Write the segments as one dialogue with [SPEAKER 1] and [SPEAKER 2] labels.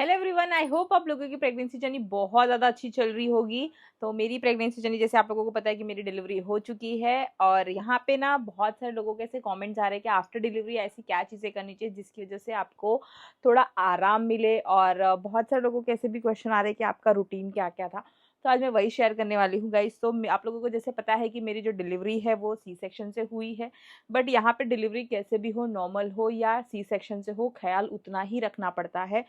[SPEAKER 1] Hello everyone, I hope आप लोगों की प्रेगनेंसी जर्नी बहुत ज़्यादा अच्छी चल रही होगी। तो मेरी प्रेगनेंसी जर्नी, जैसे आप लोगों को पता है कि मेरी डिलीवरी हो चुकी है और यहाँ पे ना बहुत सारे लोगों के ऐसे कमेंट्स आ रहे हैं कि आफ्टर डिलीवरी ऐसी क्या चीज़ें करनी चाहिए जिसकी वजह से आपको थोड़ा आराम मिले। और बहुत सारे लोगों के ऐसे भी क्वेश्चन आ रहे हैं कि आपका रूटीन क्या क्या था। तो आज मैं वही शेयर करने वाली हूँ गाइस। तो आप लोगों को जैसे पता है कि मेरी जो डिलीवरी है वो सी सेक्शन से हुई है। बट यहाँ पे डिलीवरी कैसे भी हो, नॉर्मल हो या सी सेक्शन से हो, ख्याल उतना ही रखना पड़ता है।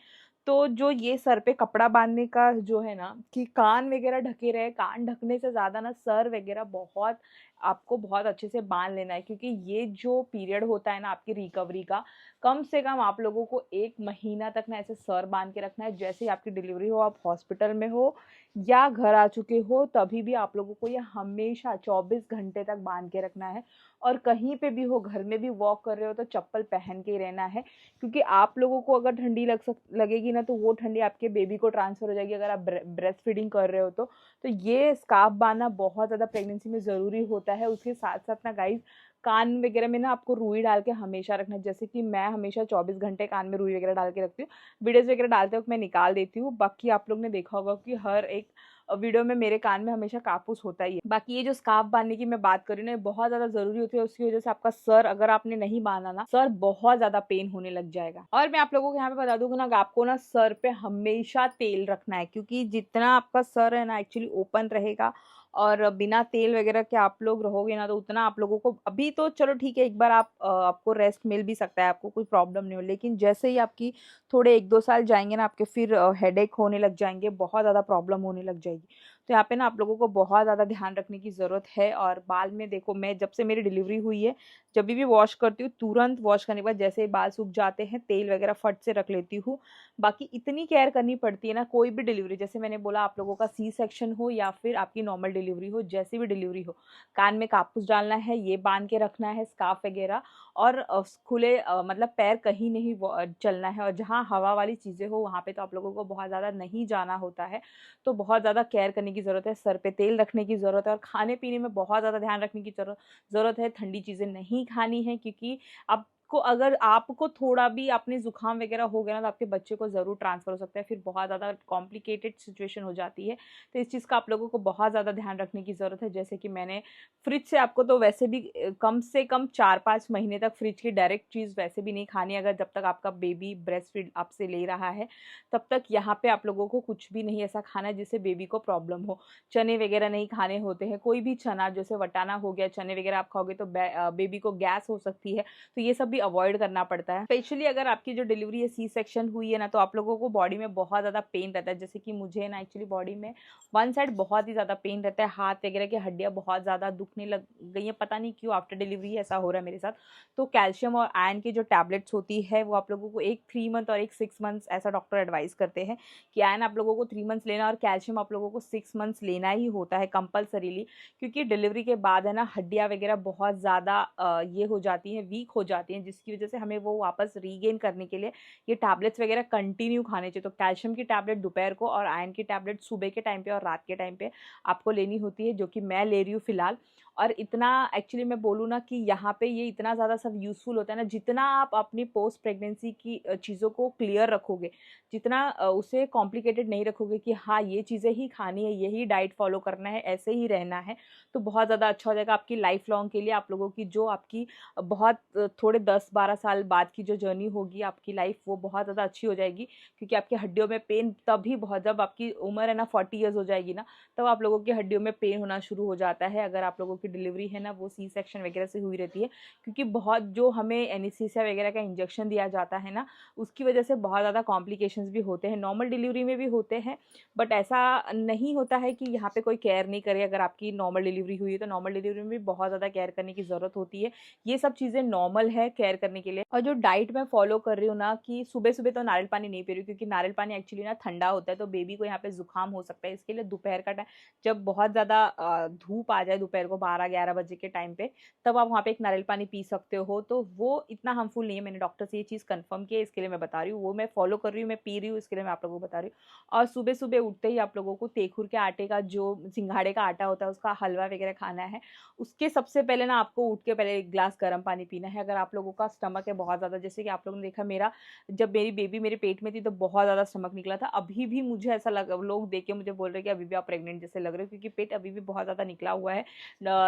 [SPEAKER 1] तो जो ये सर पे कपड़ा बांधने का जो है ना, कि कान वगैरह ढके रहे, कान ढकने से ज़्यादा ना सर वगैरह बहुत आपको बहुत अच्छे से बांध लेना है, क्योंकि ये जो पीरियड होता है ना आपकी रिकवरी का, कम से कम आप लोगों को 1 महीना तक ना ऐसे सर बांध के रखना है। जैसे ही आपकी डिलीवरी हो, आप हॉस्पिटल में हो या घर आ चुके हो, तभी भी आप लोगों को ये हमेशा 24 घंटे तक बांध के रखना है। और कहीं पे भी हो, घर में भी वॉक कर रहे हो तो चप्पल पहन के ही रहना है, क्योंकि आप लोगों को अगर ठंडी लगेगी ना, तो वो ठंडी आपके बेबी को ट्रांसफर हो जाएगी अगर आप ब्रेस्ट फीडिंग कर रहे हो तो ये स्कार्फ बांधना बहुत ज़्यादा प्रेगनेंसी में ज़रूरी होता है। उसके साथ साथ ना गाइज, कान वगैरह में ना आपको रुई डाल के हमेशा रखना है। जैसे कि मैं हमेशा 24 घंटे कान में रुई वगैरह डाल के रखती हूँ। वीडियोज़ वगैरह डालते वक्त मैं निकाल देती हूँ। बाकी आप लोग ने देखा होगा कि हर एक वीडियो में मेरे कान में हमेशा कापूस होता ही है। बाकी ये जो स्कार्फ बांधने की मैं बात कर रही हूँ ना, ये बहुत ज़्यादा ज़रूरी होती है। उसकी वजह से आपका सर, अगर आपने नहीं बांधा ना, सर बहुत ज़्यादा पेन होने लग जाएगा। और मैं आप लोगों को यहाँ पे बता दूँ कि ना, आपको ना सर पे हमेशा तेल रखना है, क्योंकि जितना आपका सर है ना एक्चुअली ओपन रहेगा और बिना तेल वगैरह के आप लोग रहोगे ना, तो उतना आप लोगों को, अभी तो चलो ठीक है, एक बार आपको रेस्ट मिल भी सकता है, आपको कोई प्रॉब्लम नहीं हो। लेकिन जैसे ही आपकी थोड़े 1-2 साल जाएंगे ना, आपके फिर हेडेक होने लग जाएंगे, बहुत ज़्यादा प्रॉब्लम होने लग जाएगी। तो यहाँ पे ना आप लोगों को बहुत ज़्यादा ध्यान रखने की ज़रूरत है। और बाल में देखो, मैं जब से मेरी डिलीवरी हुई है, जब भी वॉश करती हूँ, तुरंत वॉश करने के बाद जैसे ही बाल सूख जाते हैं, तेल वगैरह फट से रख लेती हूँ। बाकी इतनी केयर करनी पड़ती है ना, कोई भी डिलीवरी, जैसे मैंने बोला आप लोगों का सी सेक्शन हो या फिर आपकी नॉर्मल डिलीवरी हो, जैसी भी डिलीवरी हो, कान में कापूस डालना है, ये बांध के रखना है स्कार्फ वगैरह। और खुले मतलब पैर कहीं नहीं चलना है। और जहाँ हवा वाली चीज़ें हो वहाँ पे तो आप लोगों को बहुत ज़्यादा नहीं जाना होता है। तो बहुत ज़्यादा केयर करने की ज़रूरत है, सर पे तेल रखने की ज़रूरत है और खाने पीने में बहुत ज़्यादा ध्यान रखने की ज़रूरत है। ठंडी चीज़ें नहीं खानी है, क्योंकि आपको, अगर आपको थोड़ा भी अपने ज़ुकाम वगैरह हो गया ना, तो आपके बच्चे को ज़रूर ट्रांसफ़र हो सकता है, फिर बहुत ज़्यादा कॉम्प्लिकेटेड सिचुएशन हो जाती है। तो इस चीज़ का आप लोगों को बहुत ज़्यादा ध्यान रखने की ज़रूरत है। जैसे कि मैंने फ्रिज से, आपको तो वैसे भी कम से कम 4-5 महीने तक फ्रिज की डायरेक्ट चीज़ वैसे भी नहीं खानी, अगर जब तक आपका बेबी ब्रेस्ट फीड आपसे ले रहा है, तब तक यहाँ पे आप लोगों को कुछ भी नहीं ऐसा खाना है जिससे बेबी को प्रॉब्लम हो। चने वगैरह नहीं खाने होते हैं, कोई भी चना, जैसे वटाना हो गया, चने वगैरह आप खाओगे तो बेबी को गैस हो सकती है। तो ये सब भी अवॉइड करना पड़ता है। स्पेशली अगर आपकी जो डिलीवरी है सी सेक्शन हुई है ना, तो आप लोगों को बॉडी में बहुत ज़्यादा पेन रहता है। जैसे कि मुझे ना एक्चुअली बॉडी में वन साइड बहुत ही ज़्यादा पेन रहता है, हाथ वगैरह की हड्डियाँ बहुत ज़्यादा दुखने लग गई हैं, पता नहीं क्यों आफ्टर डिलीवरी ऐसा हो रहा है मेरे साथ। तो कैल्शियम और आयरन की जो टैबलेट्स होती है, वो आप लोगों को एक 3 मंथ और एक 6 मंथ्स ऐसा डॉक्टर एडवाइस करते हैं कि आयरन आप लोगों को 3 मंथ्स लेना और कैल्शियम आप लोगों को 6 मंथ्स लेना ही होता है कंपल्सरीली। क्योंकि डिलीवरी के बाद है ना, हड्डियाँ वगैरह बहुत ज़्यादा ये हो जाती हैं, वीक हो जाती हैं, जिसकी वजह से हमें वो वापस रीगेन करने के लिए ये टैबलेट्स वगैरह कंटिन्यू खाने चाहिए। तो कैल्शियम की टैबलेट दोपहर को और आयरन की टैबलेट सुबह के टाइम पे और रात के टाइम पे आपको लेनी होती है, जो कि मैं ले रही हूँ फिलहाल। और इतना एक्चुअली मैं बोलूँ ना कि यहाँ पे ये इतना ज़्यादा सब यूज़फुल होता है ना, जितना आप अपनी पोस्ट प्रेगनेंसी की चीज़ों को क्लियर रखोगे, जितना उसे कॉम्प्लिकेटेड नहीं रखोगे कि हाँ ये चीज़ें ही खानी है, यही डाइट फॉलो करना है, ऐसे ही रहना है, तो बहुत ज़्यादा अच्छा हो जाएगा आपकी लाइफ लॉन्ग के लिए। आप लोगों की जो आपकी बहुत थोड़े 10-12 साल बाद की जो जर्नी होगी आपकी लाइफ, वो बहुत ज़्यादा अच्छी हो जाएगी। क्योंकि आपकी हड्डियों में पेन तभी बहुत, जब आपकी उम्र है ना 40 ईयर्स हो जाएगी ना, तब आप लोगों की हड्डियों में पेन होना शुरू हो जाता है, अगर आप लोगों की डिलीवरी है ना वो सी सेक्शन वगैरह से हुई रहती है। क्योंकि बहुत जो हमें एनेस्थीसिया वगैरह का इंजेक्शन दिया जाता है ना, उसकी वजह से बहुत ज़्यादा कॉम्प्लिकेशंस भी होते हैं, नॉर्मल डिलीवरी में भी होते हैं। बट ऐसा नहीं होता है कि यहाँ पे कोई केयर नहीं करे। अगर आपकी नॉर्मल डिलीवरी हुई है तो नॉर्मल डिलीवरी में भी बहुत ज़्यादा केयर करने की ज़रूरत होती है। ये सब चीज़ें नॉर्मल है केयर करने के लिए। और जो डाइट मैं फॉलो कर रही हूँ ना, कि सुबह सुबह तो नारियल पानी नहीं पी रही हूँ, क्योंकि नारियल पानी एक्चुअली ना ठंडा होता है, तो बेबी को यहाँ पे जुकाम हो सकता है। इसके लिए दोपहर का टाइम, जब बहुत ज़्यादा धूप आ जाए दोपहर को 12-11 बजे के टाइम पे, तब आप वहाँ पे एक नारियल पानी पी सकते हो। तो वो इतना हार्मफुल नहीं है, मैंने डॉक्टर से ये चीज़ कन्फर्म की है, इसके लिए मैं बता रही हूँ। वो मैं फॉलो कर रही हूँ, मैं पी रही हूँ, इसके लिए मैं आप लोगों को बता रही हूँ। और सुबह-सुबह उठते ही आप लोगों को तेखुर के आटे का, जो सिंघाड़े का आटा होता है, उसका हलवा वगैरह खाना है। उसके सबसे पहले ना आपको उठ के पहले 1 ग्लास गर्म पानी पीना है। अगर आप लोगों का स्टमक है बहुत ज़्यादा, जैसे कि आप लोगों ने देखा मेरा, जब मेरी बेबी मेरे पेट में थी तो बहुत ज़्यादा स्टमक निकला था। अभी भी मुझे ऐसा लग, लोग देख के मुझे बोल रहे हैं कि अभी भी आप प्रेग्नेंट जैसे लग रहे हो, क्योंकि पेट अभी भी बहुत ज़्यादा निकला हुआ है।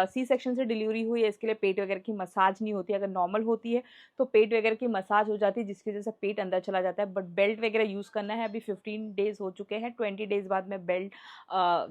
[SPEAKER 1] सी सेक्शन से डिलीवरी हुई है, इसके लिए पेट वगैरह की मसाज नहीं होती है। अगर नॉर्मल होती है तो पेट वगैरह की मसाज हो जाती है, जिसकी वजह से पेट अंदर चला जाता है। बट बेल्ट वगैरह यूज़ करना है। अभी 15 डेज़ हो चुके हैं, 20 डेज़ बाद मैं बेल्ट,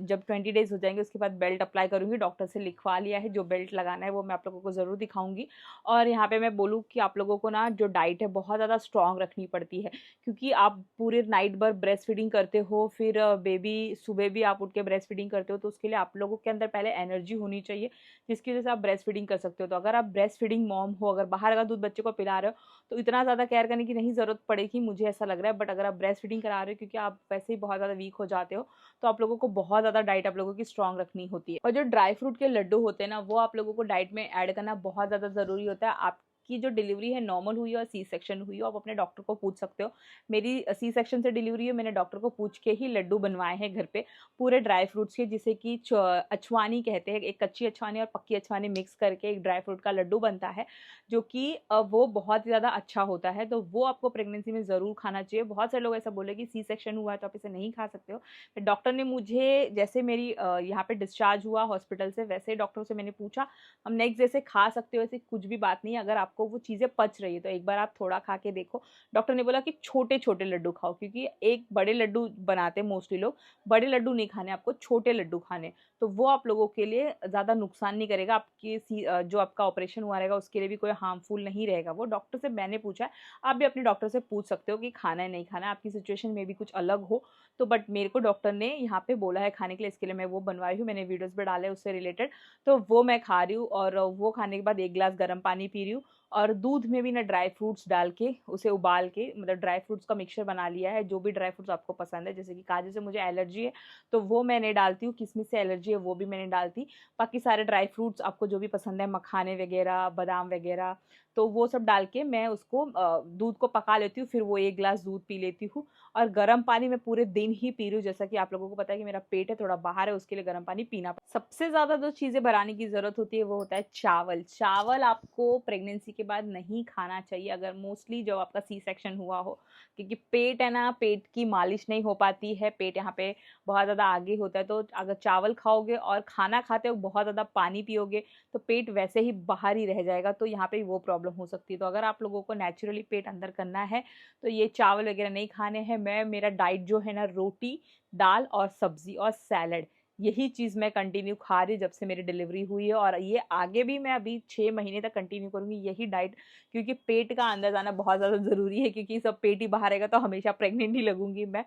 [SPEAKER 1] जब 20 डेज़ हो जाएँगे उसके बाद बेल्ट अप्लाई करूँगी। डॉक्टर से लिखवा लिया है, जो बेल्ट लगाना है वो मैं आप लोगों को ज़रूर दिखाऊँगी। और यहाँ पे मैं बोलूँ कि आप लोगों को ना जो डाइट है बहुत ज़्यादा स्ट्रॉन्ग रखनी पड़ती है, क्योंकि आप पूरे नाइट भर ब्रेस्ट फीडिंग करते हो, फिर बेबी सुबह भी आप उठ के ब्रेस्ट फीडिंग करते हो, तो उसके लिए आप लोगों के अंदर पहले एनर्जी होनी चाहिए, जिसकी वजह से आप ब्रेस्ट फीडिंग कर सकते हो। तो अगर आप ब्रेस्ट फीडिंग मॉम हो, अगर बाहर का दूध बच्चे को पिला रहे हो, तो इतना ज़्यादा केयर करने की नहीं ज़रूरत पड़ेगी, मुझे ऐसा लग रहा है। बट अगर आप ब्रेस्ट फीडिंग करा रहे हो, क्योंकि आप वैसे ही बहुत ज़्यादा वीक हो जाते हो, तो आप लोगों को बहुत ज़्यादा डाइट आप लोगों की स्ट्रॉन्ग रखनी होती है। और जो ड्राई फ्रूट के लड्डू होते हैं ना, वो आप लोगों को डाइट में ऐड करना बहुत ज़्यादा ज़रूरी होता है। आपकी जो डिलीवरी है नॉर्मल हुई हो और सी सेक्शन हुई हो, आप अपने डॉक्टर को पूछ सकते हो। मेरी सी सेक्शन से डिलीवरी है, मैंने डॉक्टर को पूछ के ही लड्डू बनवाए हैं घर पे, पूरे ड्राई फ्रूट्स के, जिसे कि अछवानी कहते हैं। एक कच्ची अछवानी और पक्की अछवानी मिक्स करके एक ड्राई फ्रूट का लड्डू बनता है, जो कि वो बहुत ही ज़्यादा अच्छा होता है। तो वो आपको प्रेगनेंसी में ज़रूर खाना चाहिए। बहुत सारे लोग ऐसा बोले कि सी सेक्शन हुआ है तो आप इसे नहीं खा सकते हो। डॉक्टर ने मुझे, जैसे मेरी यहाँ पे डिस्चार्ज हुआ हॉस्पिटल से, वैसे डॉक्टर से मैंने पूछा, हम नेक्स्ट डे से खा सकते हो, ऐसी कुछ भी बात नहीं है। अगर आपको वो चीज़ें पच रही है तो एक बार आप थोड़ा खा के देखो। डॉक्टर ने बोला कि छोटे-छोटे लड्डू खाओ, क्योंकि एक बड़े लड्डू बनाते हैं मोस्टली लोग, बड़े लड्डू नहीं खाने, आपको छोटे लड्डू खाने। तो वो आप लोगों के लिए ज़्यादा नुकसान नहीं करेगा, आपकी जो आपका ऑपरेशन हुआ रहेगा उसके लिए भी कोई हार्मफुल नहीं रहेगा। वो डॉक्टर से मैंने पूछा है, आप भी अपने डॉक्टर से पूछ सकते हो कि खाना है नहीं खाना है, आपकी सिचुएशन में भी कुछ अलग हो तो। बट मेरे को डॉक्टर ने यहाँ पे बोला है खाने के लिए, इसके लिए मैं वो बनवाई हूँ, मैंने वीडियोस भी डाले उससे रिलेटेड, तो वो मैं खा रही हूँ। और वो खाने के बाद 1 ग्लास गर्म पानी पी रही हूँ। और दूध में भी ना ड्राई फ्रूट्स डाल के, उसे उबाल के, मतलब ड्राई फ्रूट्स का मिक्सचर बना लिया है। जो भी ड्राई फ्रूट्स आपको पसंद है, जैसे कि काजू से मुझे एलर्जी है तो वो मैं नहीं डालती हूँ, किशमिश से एलर्जी है वो भी मैं नहीं डालती। बाकी सारे ड्राई फ्रूट्स आपको जो भी पसंद है, मखाने वगैरह, बादाम वगैरह, तो वो सब डाल के मैं उसको दूध को पका लेती हूँ, फिर वो 1 ग्लास दूध पी लेती हूँ। और गर्म पानी मैं पूरे दिन ही पी रही हूँ, जैसा कि आप लोगों को पता है कि मेरा पेट है थोड़ा बाहर है, उसके लिए गर्म पानी पीना सबसे ज़्यादा जो चीज़ें बनाने की ज़रूरत होती है वो होता है चावल। चावल आपको प्रेगनेंसी के बाद नहीं खाना चाहिए, अगर मोस्टली जब आपका सी सेक्शन हुआ हो, क्योंकि पेट है ना, पेट की मालिश नहीं हो पाती है, पेट यहाँ पे बहुत ज़्यादा आगे होता है। तो अगर चावल खाओगे और खाना खाते हो बहुत ज़्यादा पानी पियोगे, तो पेट वैसे ही बाहर ही रह जाएगा, तो यहाँ पे वो प्रॉब्लम हो सकती है। तो अगर आप लोगों को नेचुरली पेट अंदर करना है तो ये चावल वगैरह नहीं खाने हैं। मेरा डाइट जो है ना, रोटी, दाल और सब्जी और सैलड, यही चीज़ मैं कंटिन्यू खा रही जब से मेरी डिलीवरी हुई है, और ये आगे भी मैं अभी 6 महीने तक कंटिन्यू करूँगी यही डाइट, क्योंकि पेट का अंदर जाना बहुत ज़्यादा ज़रूरी है, क्योंकि सब पेट ही बाहर रहेगा तो हमेशा प्रेग्नेंट ही लगूंगी मैं।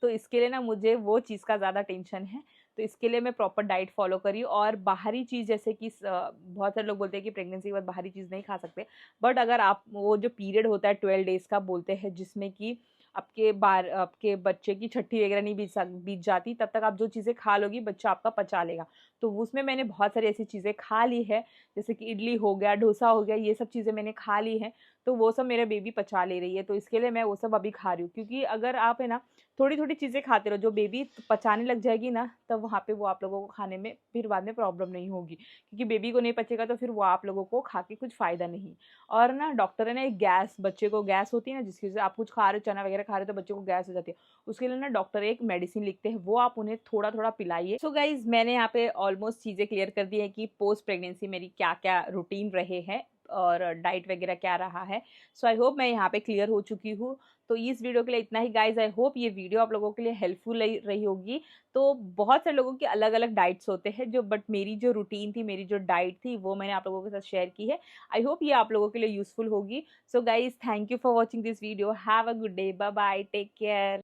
[SPEAKER 1] तो इसके लिए ना मुझे वो चीज़ का ज़्यादा टेंशन है, तो इसके लिए मैं प्रॉपर डाइट फॉलो करी। और बाहरी चीज़, जैसे कि बहुत सारे लोग बोलते हैं कि प्रेगनेंसी के बाद बाहरी चीज़ नहीं खा सकते, बट अगर आप, वो जो पीरियड होता है 12 डेज़ का बोलते हैं, जिसमें कि आपके बच्चे की छठी वगैरह नहीं बीत जाती, तब तक आप जो चीज़ें खा लोगी बच्चा आपका पचा लेगा। तो उसमें मैंने बहुत सारी ऐसी चीज़ें खा ली है, जैसे कि इडली हो गया, डोसा हो गया, ये सब चीज़ें मैंने खा ली हैं, तो वो सब मेरा बेबी पचा ले रही है। तो इसके लिए मैं वो सब अभी खा रही हूँ, क्योंकि अगर आप है ना थोड़ी-थोड़ी चीज़ें खाते रहो, जो बेबी पचाने लग जाएगी ना, तब वहाँ पे वो आप लोगों को खाने में फिर बाद में प्रॉब्लम नहीं होगी, क्योंकि बेबी को नहीं पचेगा तो फिर वो आप लोगों को खा के कुछ फ़ायदा नहीं। और ना डॉक्टर है ना, एक गैस, बच्चे को गैस होती है ना, जिसकी वजह से आप कुछ खा रहे हो, चना वगैरह खा रहे हो तो बच्चे को गैस हो जाती है, उसके लिए ना डॉक्टर एक मेडिसिन लिखते हैं, वो आप उन्हें थोड़ा-थोड़ा पिलाइए। सो गाइज़, मैंने यहाँ पे ऑलमोस्ट चीज़ें क्लियर कर दी है कि पोस्ट प्रेगनेंसी मेरी क्या-क्या रूटीन रहे हैं और डाइट वगैरह क्या रहा है। सो आई होप मैं यहाँ पे क्लियर हो चुकी हूँ। तो इस वीडियो के लिए इतना ही गाइज़, आई होप ये वीडियो आप लोगों के लिए हेल्पफुल रही होगी। तो बहुत से लोगों के अलग-अलग डाइट्स होते हैं, बट मेरी जो रूटीन थी, मेरी जो डाइट थी, वो मैंने आप लोगों के साथ शेयर की है। आई होप ये आप लोगों के लिए यूज़फुल होगी। So guys, thank you for watching this video. Have a good day, bye bye, take care.